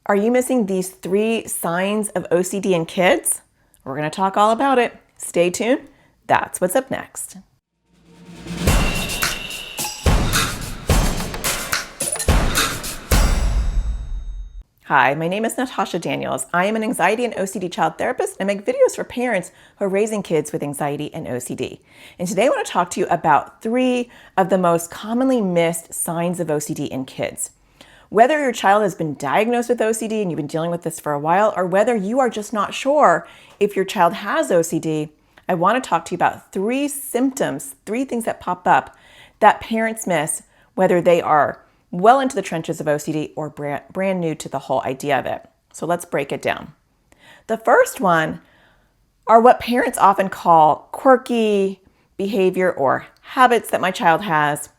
Are you missing these 3 signs of OCD in kids? We're going to talk all about it. Stay tuned. That's what's up next. Hi, my name is Natasha Daniels. I am an anxiety and OCD child therapist and make videos for parents who are raising kids with anxiety and OCD. And today I want to talk to you about 3 of the most commonly missed signs of OCD in kids. Whether your child has been diagnosed with OCD and you've been dealing with this for a while, or whether you are just not sure if your child has OCD, I want to talk to you about 3 symptoms, 3 things that pop up that parents miss, whether they are well into the trenches of OCD or brand new to the whole idea of it. So let's break it down. The first one are what parents often call quirky behavior or habits that my child has.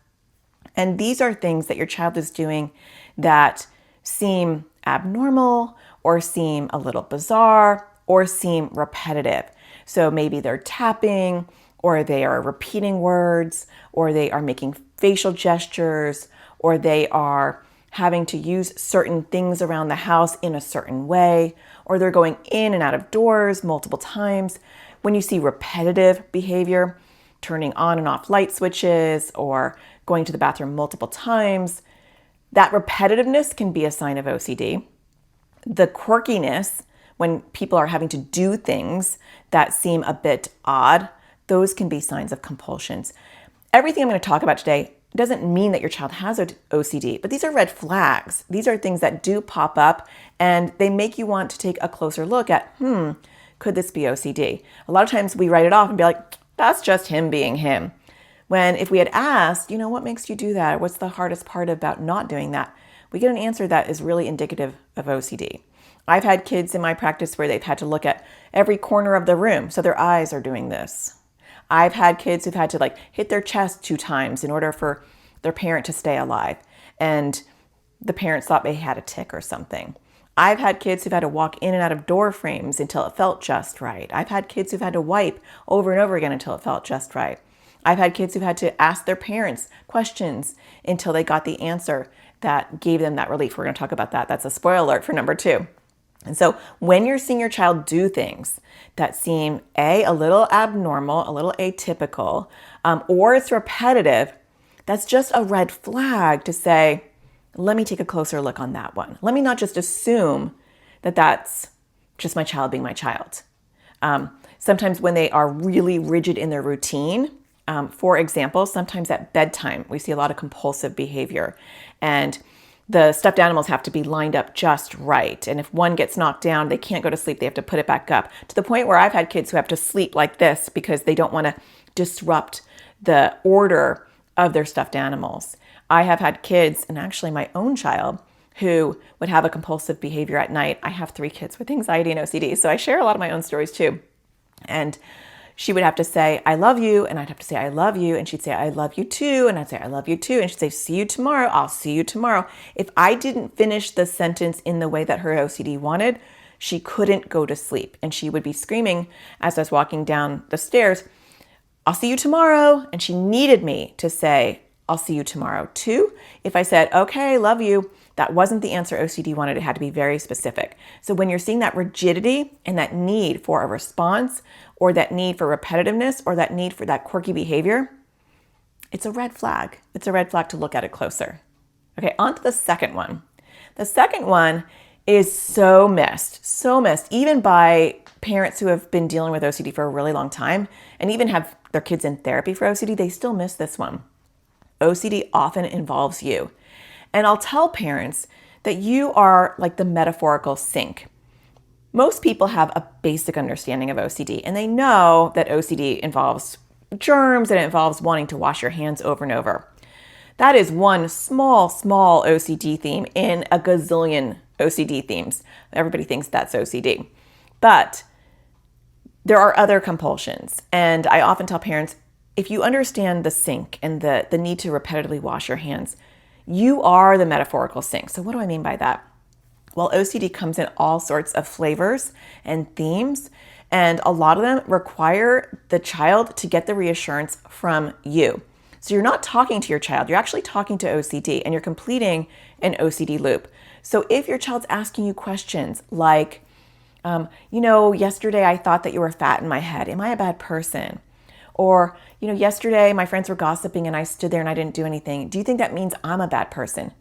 And these are things that your child is doing that seem abnormal or seem a little bizarre or seem repetitive. So maybe they're tapping, or they are repeating words, or they are making facial gestures, or they are having to use certain things around the house in a certain way, or they're going in and out of doors multiple times. When you see repetitive behavior, turning on and off light switches, or going to the bathroom multiple times, that repetitiveness can be a sign of OCD. The quirkiness, when people are having to do things that seem a bit odd, those can be signs of compulsions. Everything I'm going to talk about today doesn't mean that your child has OCD, but these are red flags. These are things that do pop up and they make you want to take a closer look at, could this be OCD? A lot of times we write it off and be like, that's just him being him. When if we had asked, what makes you do that? What's the hardest part about not doing that? We get an answer that is really indicative of OCD. I've had kids in my practice where they've had to look at every corner of the room, so their eyes are doing this. I've had kids who've had to hit their chest 2 times in order for their parent to stay alive, and the parents thought they had a tic or something. I've had kids who've had to walk in and out of door frames until it felt just right. I've had kids who've had to wipe over and over again until it felt just right. I've had kids who've had to ask their parents questions until they got the answer that gave them that relief. We're going to talk about that. That's a spoiler alert for number 2. And so when you're seeing your child do things that seem a little abnormal, a little atypical, or it's repetitive, that's just a red flag to say, let me take a closer look on that one. Let me not just assume that that's just my child being my child. Sometimes when they are really rigid in their routine, for example, sometimes at bedtime, we see a lot of compulsive behavior, and the stuffed animals have to be lined up just right. And if one gets knocked down, they can't go to sleep. They have to put it back up, to the point where I've had kids who have to sleep like this because they don't want to disrupt the order of their stuffed animals. I have had kids, and actually my own child, who would have a compulsive behavior at night. I have 3 kids with anxiety and OCD, so I share a lot of my own stories too. And she would have to say, I love you. And I'd have to say, I love you. And she'd say, I love you too. And I'd say, I love you too. And she'd say, see you tomorrow. I'll see you tomorrow. If I didn't finish the sentence in the way that her OCD wanted, she couldn't go to sleep. And she would be screaming as I was walking down the stairs, I'll see you tomorrow. And she needed me to say, I'll see you tomorrow too. If I said, okay, love you, that wasn't the answer OCD wanted. It had to be very specific. So when you're seeing that rigidity and that need for a response, or that need for repetitiveness, or that need for that quirky behavior, it's a red flag. It's a red flag to look at it closer. Okay, on to the second one. The second one is so missed, even by parents who have been dealing with OCD for a really long time, and even have their kids in therapy for OCD, they still miss this one. OCD often involves you. And I'll tell parents that you are like the metaphorical sink. Most people have a basic understanding of OCD, and they know that OCD involves germs and it involves wanting to wash your hands over and over. That is one small OCD theme in a gazillion OCD themes. Everybody thinks that's OCD. But there are other compulsions, and I often tell parents, if you understand the sink and the need to repetitively wash your hands, you are the metaphorical sink. So what do I mean by that? Well, OCD comes in all sorts of flavors and themes, and a lot of them require the child to get the reassurance from you. So you're not talking to your child, you're actually talking to OCD, and you're completing an OCD loop. So if your child's asking you questions like, yesterday I thought that you were fat in my head. Am I a bad person? Or, yesterday my friends were gossiping and I stood there and I didn't do anything. Do you think that means I'm a bad person?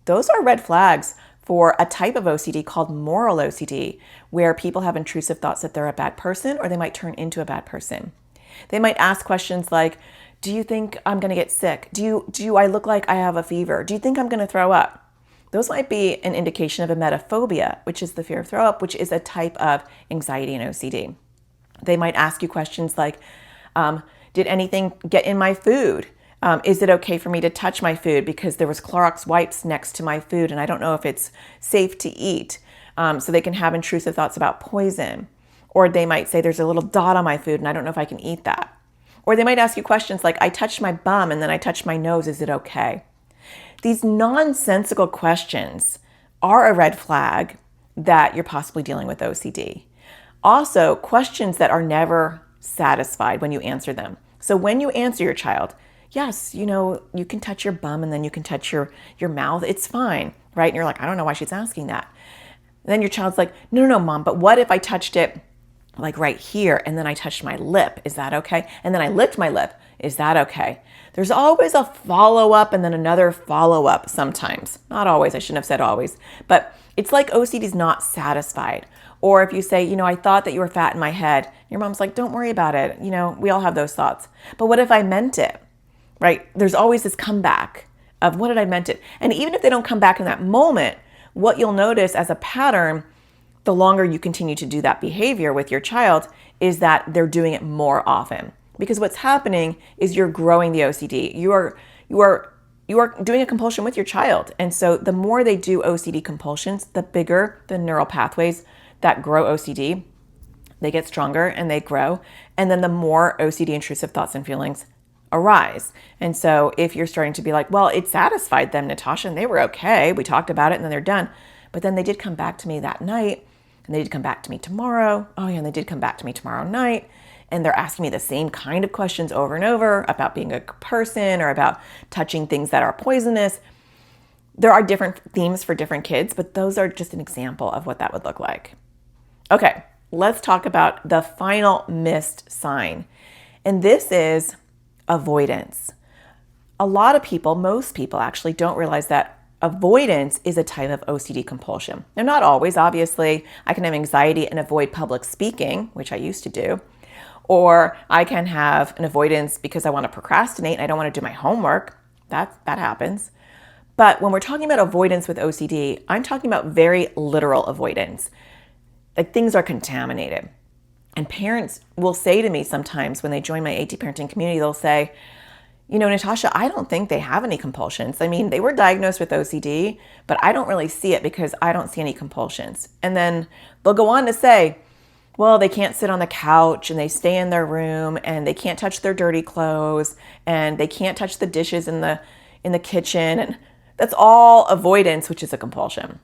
Those are red flags for a type of OCD called moral OCD, where people have intrusive thoughts that they're a bad person or they might turn into a bad person. They might ask questions like, do you think I'm going to get sick? Do I look like I have a fever? Do you think I'm going to throw up? Those might be an indication of emetophobia, which is the fear of throw up, which is a type of anxiety and OCD. They might ask you questions like, did anything get in my food? Is it okay for me to touch my food because there was Clorox wipes next to my food and I don't know if it's safe to eat? So they can have intrusive thoughts about poison. Or they might say there's a little dot on my food and I don't know if I can eat that. Or they might ask you questions like, I touched my bum and then I touched my nose, is it okay? These nonsensical questions are a red flag that you're possibly dealing with OCD. Also, questions that are never satisfied when you answer them. So when you answer your child, yes, you can touch your bum and then you can touch your mouth, it's fine, right? And you're like, I don't know why she's asking that. And then your child's like, no, mom, but what if I touched it like right here and then I touched my lip? Is that okay? And then I licked my lip. Is that okay? There's always a follow-up and then another follow-up sometimes. Not always, I shouldn't have said always. But it's like OCD is not satisfied. Or if you say, I thought that you were fat in my head, your mom's like, don't worry about it. We all have those thoughts. But what if I meant it, right? There's always this comeback of what did I meant it? And even if they don't come back in that moment, what you'll notice as a pattern, the longer you continue to do that behavior with your child, is that they're doing it more often. Because what's happening is you're growing the OCD. You are doing a compulsion with your child. And so the more they do OCD compulsions, the bigger the neural pathways that grow OCD, they get stronger and they grow. And then the more OCD intrusive thoughts and feelings arise. And so if you're starting to be like, well, it satisfied them, Natasha, and they were okay. We talked about it and then they're done. But then they did come back to me that night and they did come back to me tomorrow. Oh yeah, and they did come back to me tomorrow night. And they're asking me the same kind of questions over and over about being a person or about touching things that are poisonous. There are different themes for different kids, but those are just an example of what that would look like. Okay, let's talk about the final missed sign. And this is avoidance. A lot of people, most people actually, don't realize that avoidance is a type of OCD compulsion. Now, not always, obviously. I can have anxiety and avoid public speaking, which I used to do. Or I can have an avoidance because I want to procrastinate and I don't want to do my homework. That happens. But when we're talking about avoidance with OCD, I'm talking about very literal avoidance. Like things are contaminated. And parents will say to me sometimes when they join my AT parenting community, they'll say, Natasha, I don't think they have any compulsions. I mean, they were diagnosed with OCD, but I don't really see it because I don't see any compulsions. And then they'll go on to say, well, they can't sit on the couch and they stay in their room and they can't touch their dirty clothes and they can't touch the dishes in the kitchen. And that's all avoidance, which is a compulsion.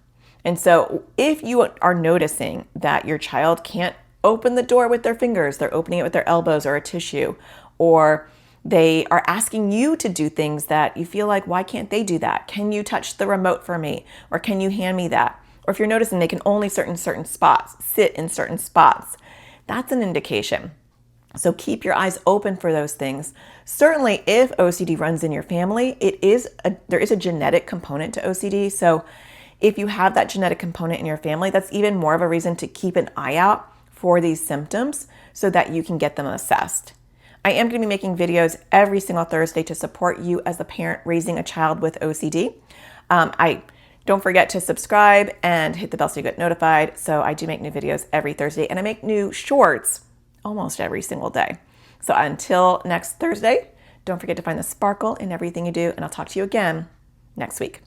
And so if you are noticing that your child can't open the door with their fingers, they're opening it with their elbows or a tissue, or they are asking you to do things that you feel like, why can't they do that? Can you touch the remote for me? Or can you hand me that? Or if you're noticing they can only sit in certain spots, that's an indication. So keep your eyes open for those things. Certainly if OCD runs in your family, there is a genetic component to OCD. So if you have that genetic component in your family, that's even more of a reason to keep an eye out for these symptoms so that you can get them assessed. I am going to be making videos every single Thursday to support you as a parent raising a child with OCD. Don't forget to subscribe and hit the bell so you get notified. So I do make new videos every Thursday and I make new shorts almost every single day. So until next Thursday, don't forget to find the sparkle in everything you do, and I'll talk to you again next week.